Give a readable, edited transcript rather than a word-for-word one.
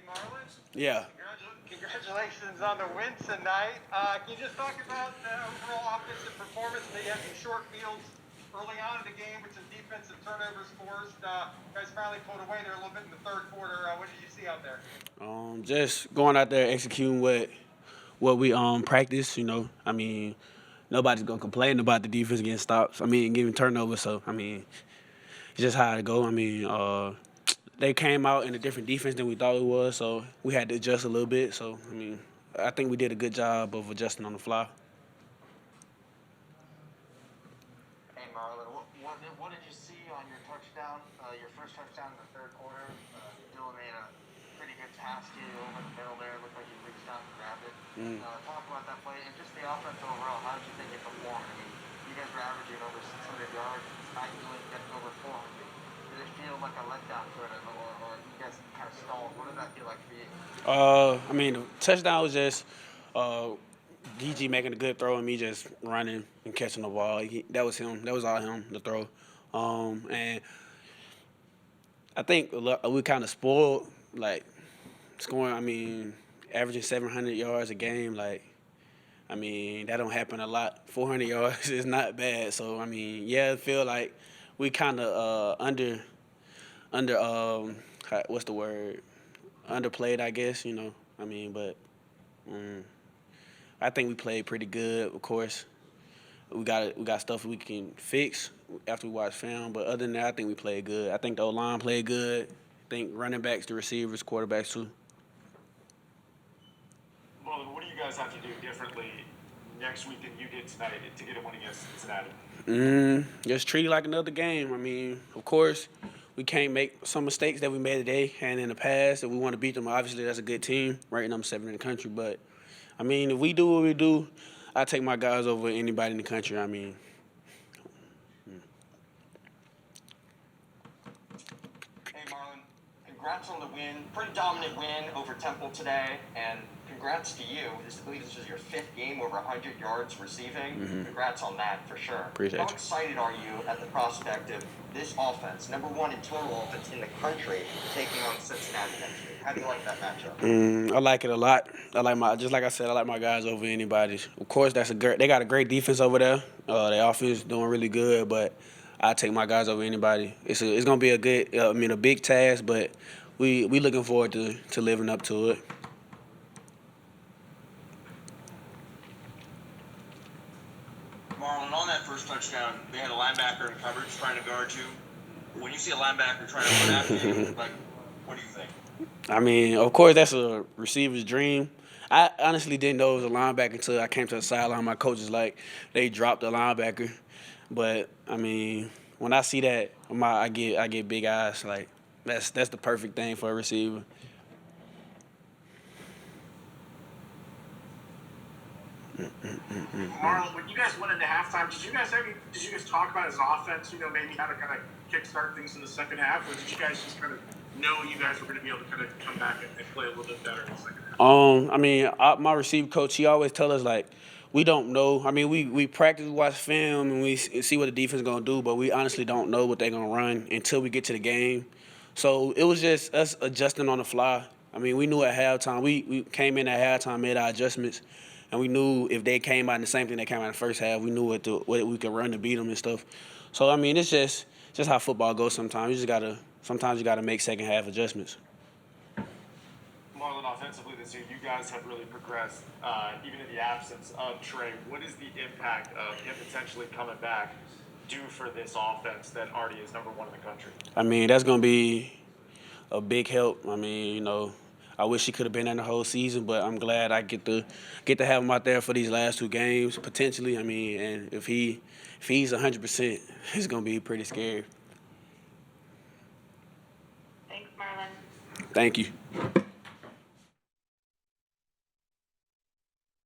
Marlon. Yeah. Congratulations on the win tonight. Can you just talk about the overall offensive performance? They had some short fields early on in the game with some defensive turnovers forced. Guys finally pulled away there a little bit in the third quarter. What did you see out there? Just going out there executing what we practice. Nobody's gonna complain about the defense getting stops. Getting turnovers. So it's just how it go. They came out in a different defense than we thought it was, so we had to adjust a little bit. So I think we did a good job of adjusting on the fly. Hey Marlon, what did you see on your touchdown, your first touchdown in the third quarter? Dylan made a pretty good pass to you over the middle there. It looked like you reached out and grabbed it. Talk about that play and just the offense overall. How did you think it performed? You guys were averaging over 600 yards. Tonight you only getting over 400. Did it feel like a letdown for it, or you guys kind of stalled? What did that feel like for you? The touchdown was just DG making a good throw and me just running and catching the ball. That was him. That was all him, the throw. And I think we kind of spoiled, like, scoring, averaging 700 yards a game. Like, that don't happen a lot. 400 yards is not bad. So, I feel like we kind of what's the word? Underplayed, I guess, but I think we played pretty good. Of course, we got stuff we can fix after we watch film, but other than that, I think we played good. I think the O-line played good. I think running backs, the receivers, quarterbacks too. Marlon, what do you guys have to do differently next week than you did tonight to get a win against Cincinnati? Just treat it like another game. Of course, we can't make some mistakes that we made today and in the past. If we want to beat them, obviously that's a good team, ranked number 7 in the country. But, if we do what we do, I take my guys over anybody in the country. Hey, Marlon, congrats on the win. Pretty dominant win over Temple today, and congrats to you. I believe this was your 5th game over 100 yards receiving. Congrats on that, for sure. Appreciate it. How excited are you at the prospect of this offense, #1 in total offense in the country, taking on Cincinnati next week? How do you like that matchup? I like it a lot. Just like I said, I like my guys over anybody. Of course, they got a great defense over there. Their offense is doing really good, but I take my guys over anybody. It's gonna be a big task, but we looking forward to living up to it. Marlon, on that first touchdown, they had a linebacker in coverage trying to guard you. When you see a linebacker trying to run after you, what do you think? Of course, that's a receiver's dream. I honestly didn't know it was a linebacker until I came to the sideline. My coach is like, they dropped the linebacker. But, when I see that, I get big eyes. Like, that's the perfect thing for a receiver. Marlon, when you guys went into halftime, did you guys talk about his offense, maybe how to kind of kickstart things in the second half, or did you guys just kind of know you guys were going to be able to kind of come back and play a little bit better in the second half? My receiver coach, he always tell us, like, we don't know. We practice, we watch film, and we see what the defense is going to do, but we honestly don't know what they're going to run until we get to the game. So it was just us adjusting on the fly. We knew at halftime. We came in at halftime, made our adjustments, and we knew if they came out in the same thing they came out in the first half, we knew what we could run to beat them and stuff. So, it's just how football goes sometimes. Sometimes you got to make second half adjustments. Marlon, offensively this year, you guys have really progressed, even in the absence of Trey. What is the impact of him potentially coming back do for this offense that already is #1 in the country? That's going to be a big help. I wish he could have been in the whole season, but I'm glad I get to have him out there for these last 2 games, potentially. And if he's 100%, it's going to be pretty scary. Thanks, Marlon. Thank you.